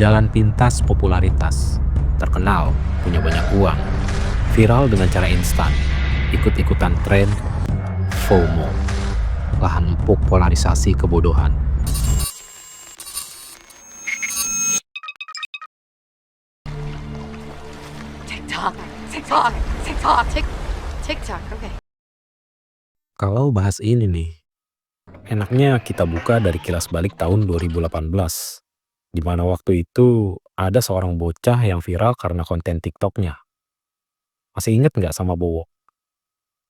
Jalan pintas popularitas, terkenal, punya banyak uang, viral dengan cara instan, ikut-ikutan tren, FOMO, lahan empuk polarisasi kebodohan. TikTok, TikTok, TikTok, TikTok, okay. Kalau bahas ini nih, enaknya kita buka dari kilas balik tahun 2018, di mana waktu itu ada seorang bocah yang viral karena konten TikToknya. Masih inget nggak sama Bowo?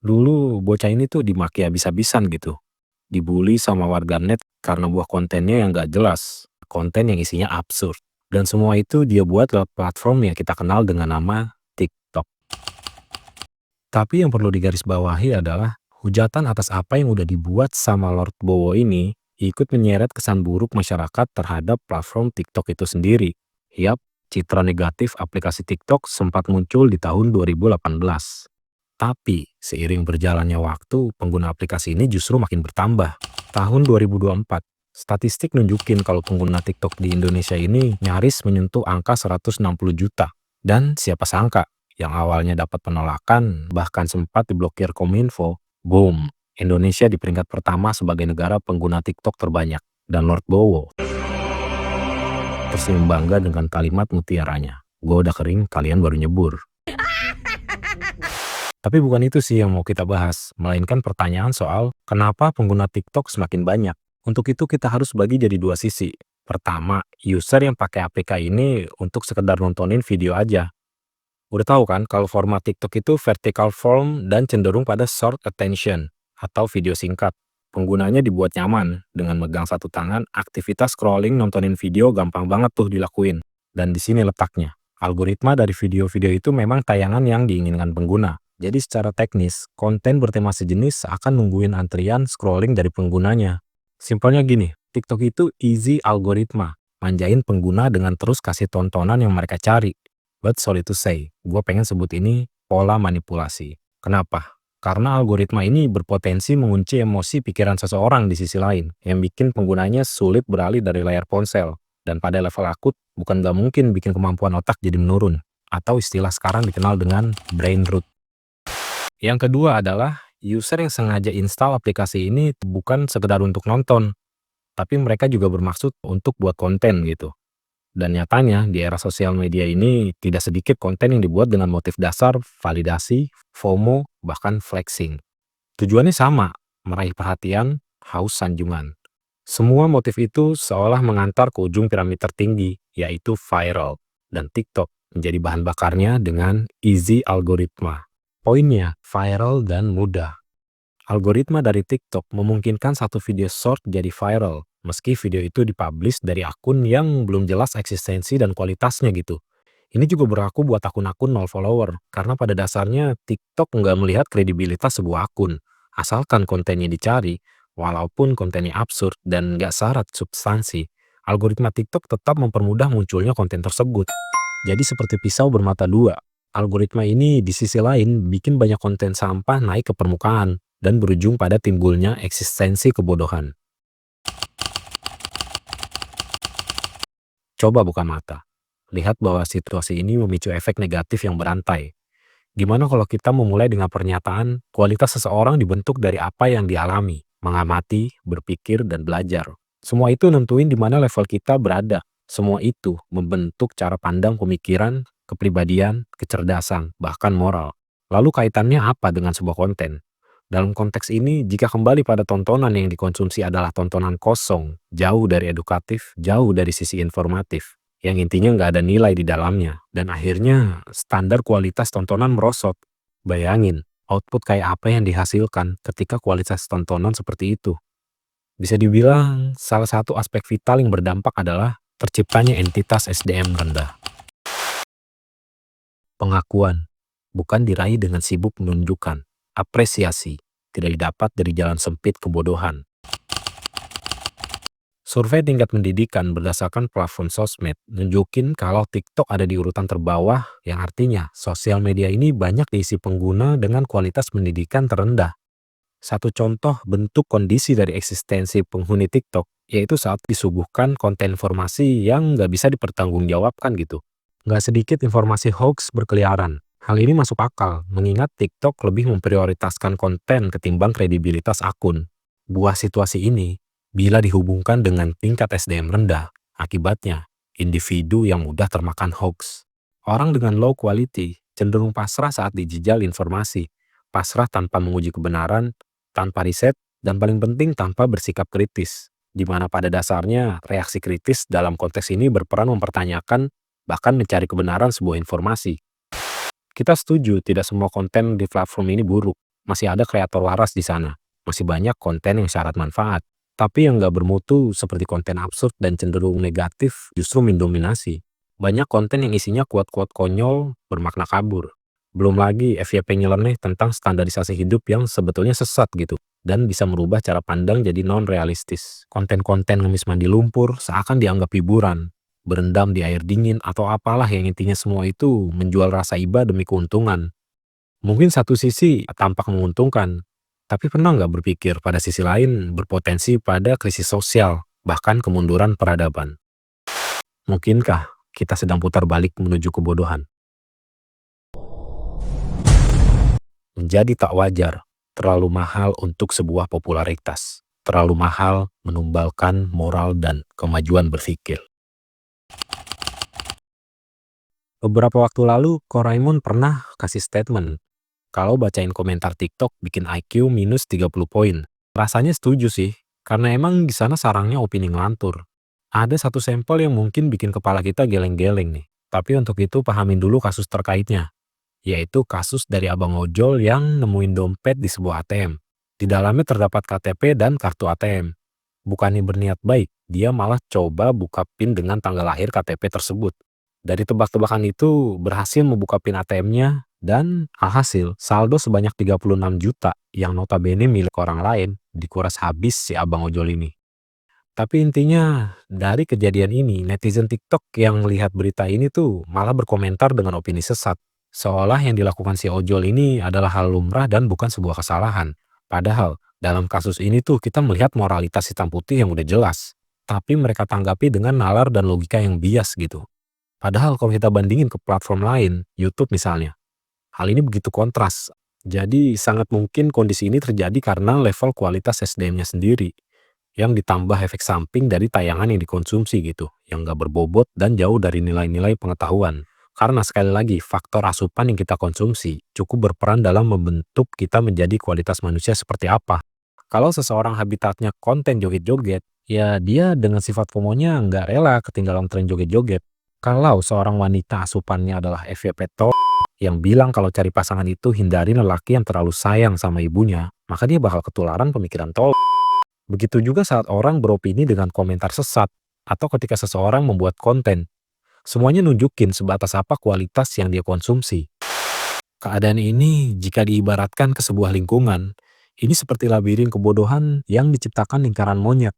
Dulu bocah ini tuh dimaki habis-habisan gitu. Dibully sama warganet karena buah kontennya yang nggak jelas. Konten yang isinya absurd. Dan semua itu dia buat lewat platform yang kita kenal dengan nama TikTok. Tapi yang perlu digarisbawahi adalah hujatan atas apa yang udah dibuat sama Lord Bowo ini ikut menyeret kesan buruk masyarakat terhadap platform TikTok itu sendiri. Yap, citra negatif aplikasi TikTok sempat muncul di tahun 2018. Tapi, seiring berjalannya waktu, pengguna aplikasi ini justru makin bertambah. Tahun 2024, statistik nunjukin kalau pengguna TikTok di Indonesia ini nyaris menyentuh angka 160 juta. Dan siapa sangka, yang awalnya dapat penolakan, bahkan sempat diblokir Kominfo, boom, Indonesia di peringkat pertama sebagai negara pengguna TikTok terbanyak. Dan Lord Bowo tersenyum bangga dengan kalimat mutiaranya. Gua udah kering, kalian baru nyebur. Tapi bukan itu sih yang mau kita bahas, melainkan pertanyaan soal kenapa pengguna TikTok semakin banyak. Untuk itu kita harus bagi jadi dua sisi. Pertama, user yang pakai APK ini untuk sekedar nontonin video aja. Udah tahu kan kalau format TikTok itu vertical form dan cenderung pada short attention atau video singkat. Penggunanya dibuat nyaman, dengan megang satu tangan, aktivitas scrolling nontonin video gampang banget tuh dilakuin. Dan di sini letaknya. Algoritma dari video-video itu memang tayangan yang diinginkan pengguna. Jadi secara teknis, konten bertema sejenis akan nungguin antrian scrolling dari penggunanya. Simpelnya gini, TikTok itu easy algoritma, manjain pengguna dengan terus kasih tontonan yang mereka cari. But sorry to say, gue pengen sebut ini pola manipulasi. Kenapa? Karena algoritma ini berpotensi mengunci emosi pikiran seseorang di sisi lain, yang bikin penggunanya sulit beralih dari layar ponsel. Dan pada level akut, bukan gak mungkin bikin kemampuan otak jadi menurun. Atau istilah sekarang dikenal dengan brain rot. Yang kedua adalah, user yang sengaja install aplikasi ini bukan sekedar untuk nonton, tapi mereka juga bermaksud untuk buat konten gitu. Dan nyatanya, di era sosial media ini tidak sedikit konten yang dibuat dengan motif dasar, validasi, FOMO, bahkan flexing. Tujuannya sama, meraih perhatian, haus sanjungan. Semua motif itu seolah mengantar ke ujung piramid tertinggi, yaitu viral. Dan TikTok menjadi bahan bakarnya dengan easy algoritma. Poinnya, viral dan mudah. Algoritma dari TikTok memungkinkan satu video short jadi viral, meski video itu dipublish dari akun yang belum jelas eksistensi dan kualitasnya gitu. Ini juga berlaku buat akun-akun 0 follower, karena pada dasarnya TikTok nggak melihat kredibilitas sebuah akun, asalkan kontennya dicari, walaupun kontennya absurd dan nggak syarat substansi. Algoritma TikTok tetap mempermudah munculnya konten tersebut. Jadi seperti pisau bermata dua. Algoritma ini di sisi lain bikin banyak konten sampah naik ke permukaan dan berujung pada timbulnya eksistensi kebodohan. Coba buka mata. Lihat bahwa situasi ini memicu efek negatif yang berantai. Gimana kalau kita memulai dengan pernyataan kualitas seseorang dibentuk dari apa yang dialami, mengamati, berpikir, dan belajar. Semua itu nentuin di mana level kita berada. Semua itu membentuk cara pandang pemikiran, kepribadian, kecerdasan, bahkan moral. Lalu kaitannya apa dengan sebuah konten? Dalam konteks ini, jika kembali pada tontonan yang dikonsumsi adalah tontonan kosong, jauh dari edukatif, jauh dari sisi informatif, yang intinya nggak ada nilai di dalamnya, dan akhirnya standar kualitas tontonan merosot. Bayangin, output kayak apa yang dihasilkan ketika kualitas tontonan seperti itu. Bisa dibilang, salah satu aspek vital yang berdampak adalah terciptanya entitas SDM rendah. Pengakuan bukan diraih dengan sibuk menunjukkan. Apresiasi tidak didapat dari jalan sempit kebodohan. Survei tingkat pendidikan berdasarkan platform sosmed nunjukin kalau TikTok ada di urutan terbawah, yang artinya sosial media ini banyak diisi pengguna dengan kualitas pendidikan terendah. Satu contoh bentuk kondisi dari eksistensi penghuni TikTok, yaitu saat disuguhkan konten informasi yang nggak bisa dipertanggungjawabkan gitu. Nggak sedikit informasi hoax berkeliaran. Hal ini masuk akal, mengingat TikTok lebih memprioritaskan konten ketimbang kredibilitas akun. Buah situasi ini, bila dihubungkan dengan tingkat SDM rendah, akibatnya individu yang mudah termakan hoax. Orang dengan low quality cenderung pasrah saat dijejal informasi, pasrah tanpa menguji kebenaran, tanpa riset, dan paling penting tanpa bersikap kritis, di mana pada dasarnya reaksi kritis dalam konteks ini berperan mempertanyakan bahkan mencari kebenaran sebuah informasi. Kita setuju tidak semua konten di platform ini buruk, masih ada kreator waras di sana, masih banyak konten yang syarat manfaat, tapi yang nggak bermutu seperti konten absurd dan cenderung negatif justru mendominasi. Banyak konten yang isinya kuat-kuat konyol bermakna kabur. Belum lagi FYP nyeleneh tentang standarisasi hidup yang sebetulnya sesat gitu dan bisa merubah cara pandang jadi non-realistis. Konten-konten ngemis mandi lumpur seakan dianggap hiburan, berendam di air dingin atau apalah yang intinya semua itu menjual rasa iba demi keuntungan. Mungkin satu sisi tampak menguntungkan, tapi pernah nggak berpikir pada sisi lain berpotensi pada krisis sosial, bahkan kemunduran peradaban? Mungkinkah kita sedang putar balik menuju kebodohan? Menjadi tak wajar, terlalu mahal untuk sebuah popularitas, terlalu mahal menumbalkan moral dan kemajuan berpikir. Beberapa waktu lalu, Koraimon pernah kasih statement, kalau bacain komentar TikTok bikin IQ minus 30 poin. Rasanya setuju sih, karena emang di sana sarangnya opini ngelantur. Ada satu sampel yang mungkin bikin kepala kita geleng-geleng nih. Tapi untuk itu pahamin dulu kasus terkaitnya, yaitu kasus dari abang ojol yang nemuin dompet di sebuah ATM. Di dalamnya terdapat KTP dan kartu ATM. Bukannya berniat baik, dia malah coba buka PIN dengan tanggal lahir KTP tersebut. Dari tebak-tebakan itu berhasil membuka PIN ATM-nya dan alhasil saldo sebanyak 36 juta yang notabene milik orang lain dikuras habis si abang ojol ini. Tapi intinya dari kejadian ini netizen TikTok yang melihat berita ini tuh malah berkomentar dengan opini sesat. Seolah yang dilakukan si ojol ini adalah hal lumrah dan bukan sebuah kesalahan. Padahal dalam kasus ini tuh kita melihat moralitas hitam putih yang udah jelas. Tapi mereka tanggapi dengan nalar dan logika yang bias gitu. Padahal kalau kita bandingin ke platform lain, YouTube misalnya, hal ini begitu kontras. Jadi sangat mungkin kondisi ini terjadi karena level kualitas SDM-nya sendiri, yang ditambah efek samping dari tayangan yang dikonsumsi gitu, yang gak berbobot dan jauh dari nilai-nilai pengetahuan. Karena sekali lagi, faktor asupan yang kita konsumsi cukup berperan dalam membentuk kita menjadi kualitas manusia seperti apa. Kalau seseorang habitatnya konten joget-joget, ya dia dengan sifat FOMO-nya nggak rela ketinggalan tren joget-joget. Kalau seorang wanita asupannya adalah FYP yang bilang kalau cari pasangan itu hindari lelaki yang terlalu sayang sama ibunya, maka dia bakal ketularan pemikiran tol. Begitu juga saat orang beropini dengan komentar sesat, atau ketika seseorang membuat konten. Semuanya nunjukin sebatas apa kualitas yang dia konsumsi. Keadaan ini jika diibaratkan ke sebuah lingkungan, ini seperti labirin kebodohan yang diciptakan lingkaran monyet.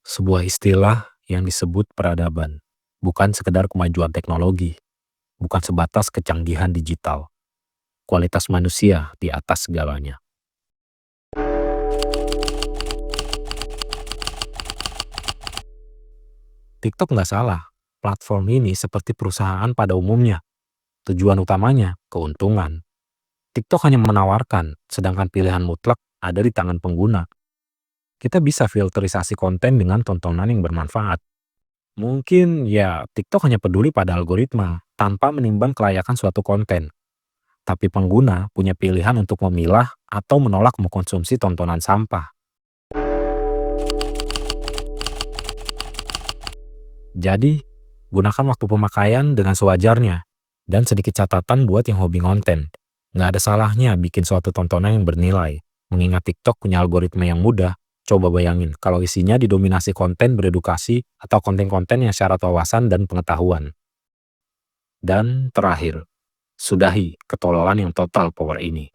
Sebuah istilah yang disebut peradaban, bukan sekedar kemajuan teknologi, bukan sebatas kecanggihan digital. Kualitas manusia di atas segalanya. TikTok nggak salah, platform ini seperti perusahaan pada umumnya. Tujuan utamanya, keuntungan. TikTok hanya menawarkan, sedangkan pilihan mutlak ada di tangan pengguna. Kita bisa filterisasi konten dengan tontonan yang bermanfaat. Mungkin ya TikTok hanya peduli pada algoritma, tanpa menimbang kelayakan suatu konten. Tapi pengguna punya pilihan untuk memilah atau menolak mengkonsumsi tontonan sampah. Jadi, gunakan waktu pemakaian dengan sewajarnya, dan sedikit catatan buat yang hobi konten. Nggak ada salahnya bikin suatu tontonan yang bernilai. Mengingat TikTok punya algoritma yang mudah, coba bayangin kalau isinya didominasi konten beredukasi atau konten-konten yang syarat wawasan dan pengetahuan. Dan terakhir, sudahi ketololan yang total power ini.